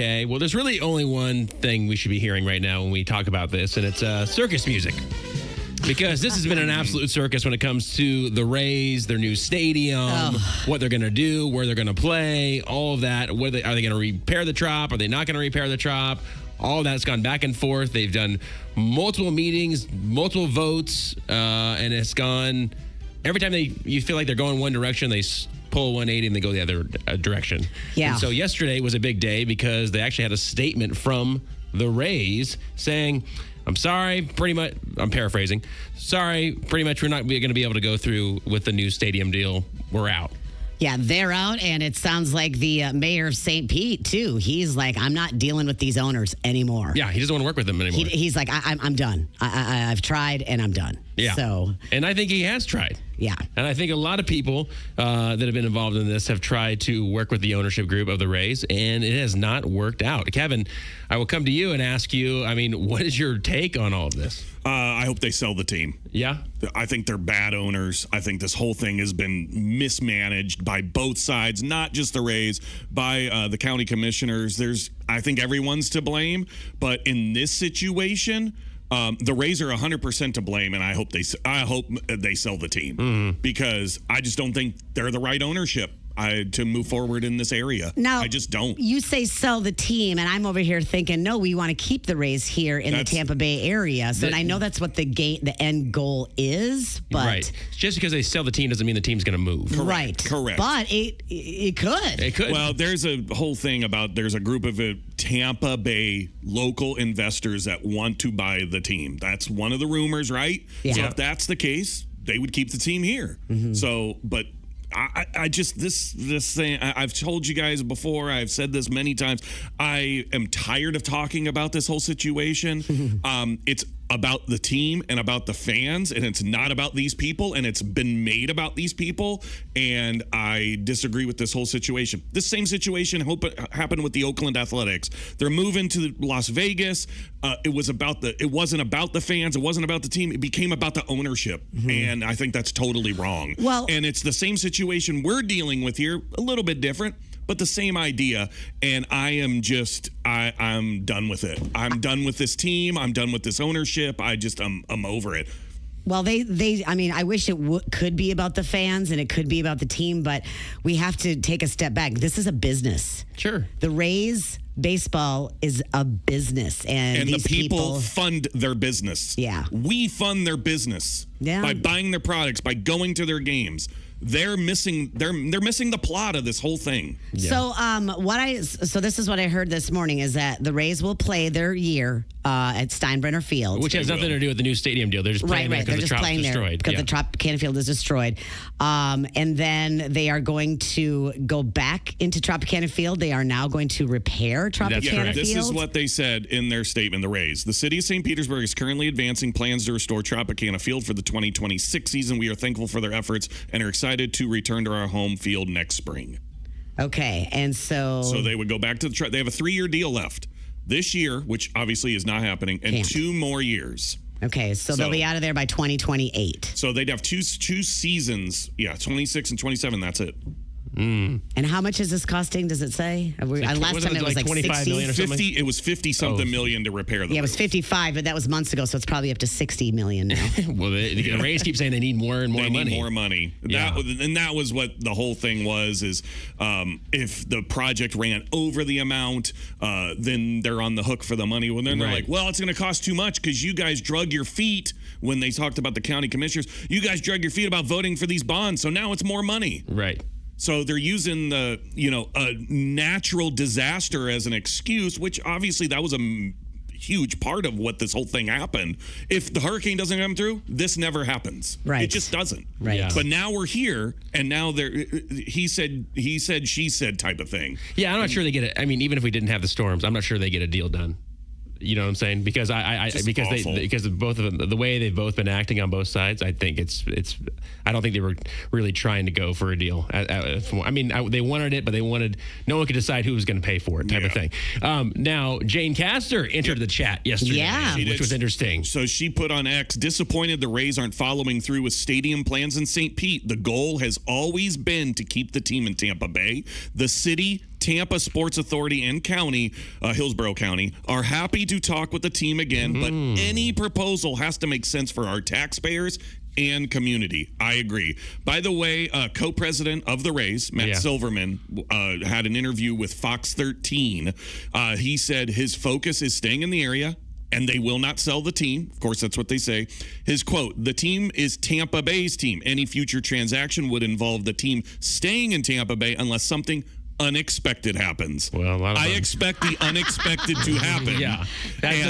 Okay, well, there's really only one thing we should be hearing right now when we talk about this, and it's circus music. Because this has been an absolute circus when it comes to the Rays, their new stadium, what they're going to do, where they're going to play, all of that. Are they going to repair the Trop? Are they not going to repair the Trop? All of that's gone back and forth. They've done multiple meetings, multiple votes, and it's gone. Every time you feel like they're going one direction, they pull 180 and they go the other direction. Yeah. And so yesterday was a big day because they actually had a statement from the Rays saying, I'm sorry, pretty much, I'm paraphrasing. Sorry, pretty much we're not going to be able to go through with the new stadium deal. We're out. Yeah, they're out, and it sounds like the mayor of St. Pete, too. He's like, I'm not dealing with these owners anymore. Yeah, he doesn't want to work with them anymore. He's like, I'm done. I've tried, and I'm done. Yeah. So, and I think he has tried. Yeah. And I think a lot of people that have been involved in this have tried to work with the ownership group of the Rays, and it has not worked out. Kevin, I will come to you and ask you, what is your take on all of this? I hope they sell the team. Yeah? I think they're bad owners. I think this whole thing has been mismanaged by both sides, not just the Rays, by the county commissioners. I think everyone's to blame. But in this situation, the Rays are 100% to blame, and I hope they sell the team because I just don't think they're the right ownership to move forward in this area. Now, I just don't. You say sell the team, and I'm over here thinking, no, we want to keep the Rays here in the Tampa Bay area. So and I know that's what the end goal is, but right. Just because they sell the team doesn't mean the team's going to move. Right. Correct. But it could. It could. Well, there's a whole thing about there's a group of Tampa Bay local investors that want to buy the team. That's one of the rumors, right? Yeah. So if that's the case, they would keep the team here. So, but I just this thing I've told you guys before. I've said this many times. I am tired of talking about this whole situation. It's about the team and about the fans, and it's not about these people, and it's been made about these people, and I disagree with this whole situation. This same situation happened with the Oakland Athletics. They're moving to Las Vegas. It wasn't about the fans. It wasn't about the team. It became about the ownership, and I think that's totally wrong. Well, and it's the same situation we're dealing with here, a little bit different, but the same idea. And I'm done with it. I'm done with this team. I'm done with this ownership. I'm over it. Well, I wish it could be about the fans and it could be about the team, but we have to take a step back. This is a business. Sure. The Rays baseball is a business, and the these people fund their business. Yeah. We fund their business by buying their products, by going to their games. They're missing the plot of this whole thing. Yeah. So this is what I heard this morning is that the Rays will play their year at Steinbrenner Field, which has nothing to do with the new stadium deal. They're just playing there because the Trop's destroyed. Because the Tropicana Field is destroyed, and then they are going to go back into Tropicana Field. They are now going to repair Tropicana Field. This is what they said in their statement. The Rays, the city of St. Petersburg, is currently advancing plans to restore Tropicana Field for the 2026 season. We are thankful for their efforts and are excited to return to our home field next spring. Okay, and so they would go back to they have a 3-year deal left this year, which obviously is not happening, and 2 more years. Okay, so they'll be out of there by 2028. So they'd have two seasons, 26 and 27. That's it. And how much is this costing? Does it say? Last time it was like 25 million or something. 50. It was 50-something million to repair them. Yeah, it was 55, but that was months ago, so it's probably up to 60 million now. Well, the Rays keep saying they need more and more money. They need more money. Yeah. That was what the whole thing was. Is if the project ran over the amount, then they're on the hook for the money. Well, then they're like, well, it's going to cost too much because you guys drug your feet when they talked about the county commissioners. You guys drug your feet about voting for these bonds, so now it's more money. Right. So they're using a natural disaster as an excuse, which obviously that was a huge part of what this whole thing happened. If the hurricane doesn't come through, this never happens. Right. It just doesn't. Right. Yeah. But now we're here, and now he said, she said type of thing. Yeah, I'm not sure they get it. I mean, even if we didn't have the storms, I'm not sure they get a deal done. You know what I'm saying? Because because of both of them, the way they've both been acting on both sides, I think I don't think they were really trying to go for a deal. They wanted it, but they wanted no one could decide who was going to pay for it, type of thing. Now Jane Castor entered the chat yesterday, which was interesting. So she put on X, disappointed the Rays aren't following through with stadium plans in St. Pete. The goal has always been to keep the team in Tampa Bay. The city Tampa Sports Authority and County, Hillsborough County, are happy to talk with the team again, but any proposal has to make sense for our taxpayers and community. I agree. By the way, co-president of the Rays, Matt Silverman, had an interview with Fox 13. He said his focus is staying in the area, and they will not sell the team. Of course, that's what they say. His quote, "The team is Tampa Bay's team. Any future transaction would involve the team staying in Tampa Bay unless something unexpected happens." Well, I expect the unexpected to happen. Yeah,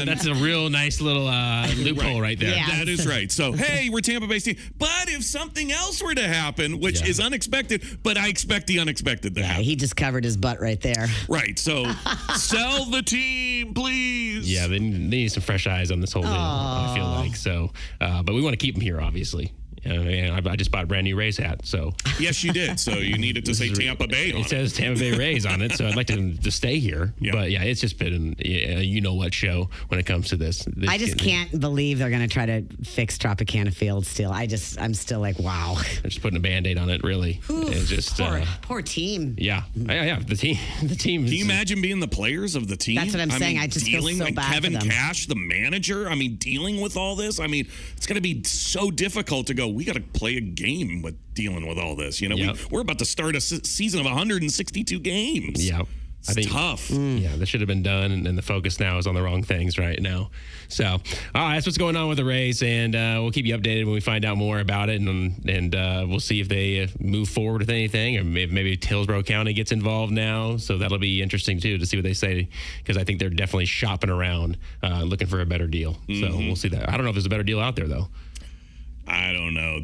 that's a real nice little loophole right there. Yeah. That is right. So, hey, we're Tampa Bay team. But if something else were to happen, which is unexpected, but I expect the unexpected to happen. He just covered his butt right there. Right. So, sell the team, please. Yeah, they need some fresh eyes on this whole deal, I feel like. So, but we want to keep them here, obviously. I just bought a brand new Rays hat, so. Yes, you did. So you needed to say Tampa Bay on it. It says Tampa Bay Rays on it, so I'd like to stay here. Yeah. But yeah, it's just been you-know-what show when it comes to this. I just can't believe they're going to try to fix Tropicana Field still. I'm still like, wow. They're just putting a Band-Aid on it, really. It's just poor team. Yeah. The team. Can you imagine being the players of the team? That's what I'm saying. I just feel so bad Kevin for them. Cash, the manager, dealing with all this. It's going to be so difficult to go, we got to play a game with dealing with all this. We're about to start a season of 162 games. Yeah. I think tough. Yeah, that should have been done, and the focus now is on the wrong things right now. So, that's what's going on with the Rays, and we'll keep you updated when we find out more about it, and we'll see if they move forward with anything, or maybe Hillsborough County gets involved now. So that'll be interesting too to see what they say, because I think they're definitely shopping around, looking for a better deal. So we'll see that. I don't know if there's a better deal out there though. I don't know.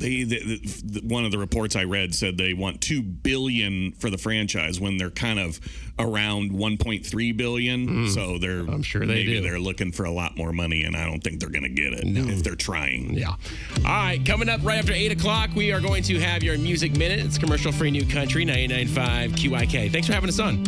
One of the reports I read said they want $2 billion for the franchise when they're kind of around $1.3 billion. So I'm sure they're looking for a lot more money, and I don't think they're going to get it if they're trying. Yeah. All right, coming up right after 8 o'clock, we are going to have your Music Minute. It's commercial-free New Country, 99.5 QIK. Thanks for having us on.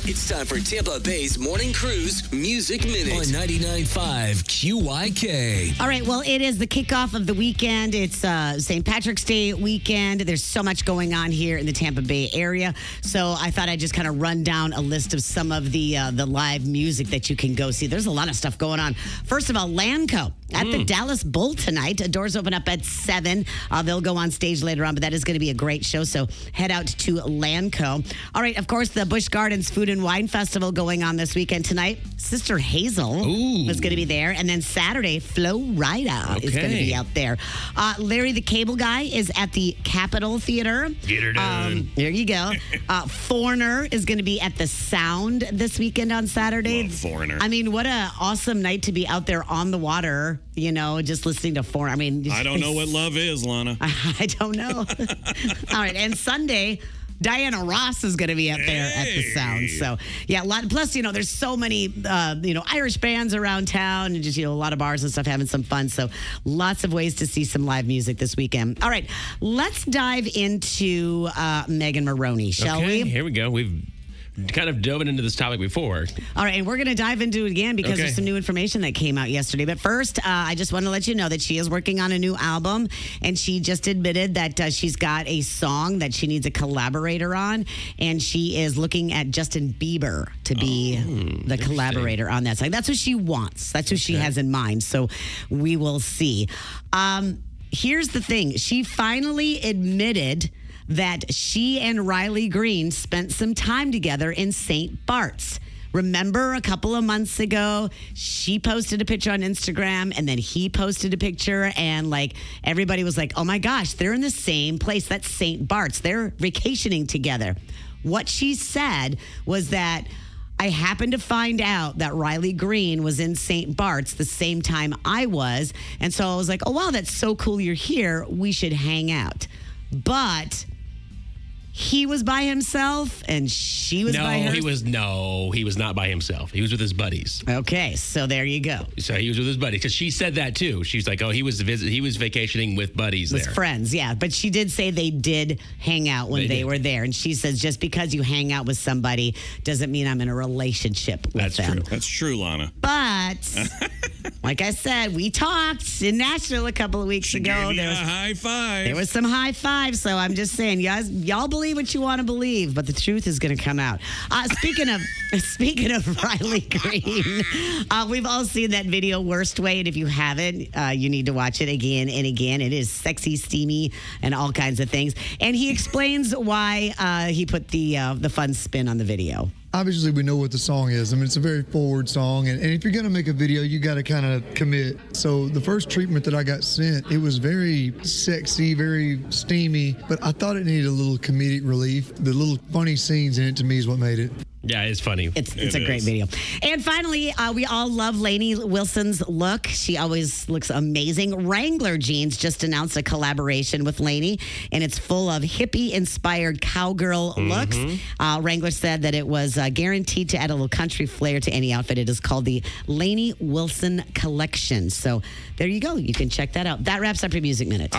It's time for Tampa Bay's Morning Cruise Music Minute on 99.5 QIK. All right, well, it is the kickoff of the weekend. It's St. Patrick's Day weekend. There's so much going on here in the Tampa Bay area. So I thought I'd just kind of run down a list of some of the live music that you can go see. There's a lot of stuff going on. First of all, Lanco at the Dallas Bull tonight. Doors open up at 7. They'll go on stage later on, but that is going to be a great show. So head out to Lanco. All right, of course, the Busch Gardens Food and Wine Festival going on this weekend tonight. Sister Hazel is going to be there. And then Saturday, Flo Rida is going to be out there. Larry the Cable Guy is at the Capitol Theater. Get her done. There you go. Foreigner is going to be at the Sound this weekend on Saturday. Love Foreigner. What an awesome night to be out there on the water, just listening to Foreigner. I don't know what love is, Lana. I don't know. All right. And Sunday, Diana Ross is going to be up there at the Sound. So, yeah, plus, there's so many, Irish bands around town and just, a lot of bars and stuff having some fun. So, lots of ways to see some live music this weekend. All right, let's dive into Megan Maroney, shall we? Here we go. We've kind of dove into this topic before. All right, and we're going to dive into it again because there's some new information that came out yesterday. But first, I just want to let you know that she is working on a new album, and she just admitted that she's got a song that she needs a collaborator on, and she is looking at Justin Bieber to be the collaborator on that song. That's what she wants. That's what she has in mind. So we will see. Here's the thing. She finally admitted that she and Riley Green spent some time together in St. Bart's. Remember a couple of months ago, she posted a picture on Instagram and then he posted a picture and everybody was like, oh my gosh, they're in the same place. That's St. Bart's. They're vacationing together. What she said was that I happened to find out that Riley Green was in St. Bart's the same time I was. And so I was like, oh wow, that's so cool you're here. We should hang out. But he was by himself and she was by her. He was not by himself. He was with his buddies. Okay, so there you go. So he was with his buddies because she said that too. She's like, he was vacationing with buddies with there. Friends, yeah. But she did say they did hang out when they were there. And she says just because you hang out with somebody doesn't mean I'm in a relationship with them. True. That's true, Lana. But like I said, we talked in Nashville a couple of weeks ago. There was a high five. There was some high fives, so I'm just saying, y'all believe what you want to believe, but the truth is going to come out. Speaking of Riley Green, we've all seen that video "Worst Way," and if you haven't, you need to watch it again and again. It is sexy, steamy, and all kinds of things. And he explains why he put the fun spin on the video. Obviously, we know what the song is. I mean, it's a very forward song. And if you're going to make a video, you got to kind of commit. So the first treatment that I got sent, it was very sexy, very steamy. But I thought it needed a little comedic relief. The little funny scenes in it, to me, is what made it. Yeah, it's funny. It's a great video. And finally, we all love Lainey Wilson's look. She always looks amazing. Wrangler Jeans just announced a collaboration with Lainey, and it's full of hippie-inspired cowgirl looks. Wrangler said that it was guaranteed to add a little country flair to any outfit. It is called the Lainey Wilson Collection. So there you go. You can check that out. That wraps up your Music Minute.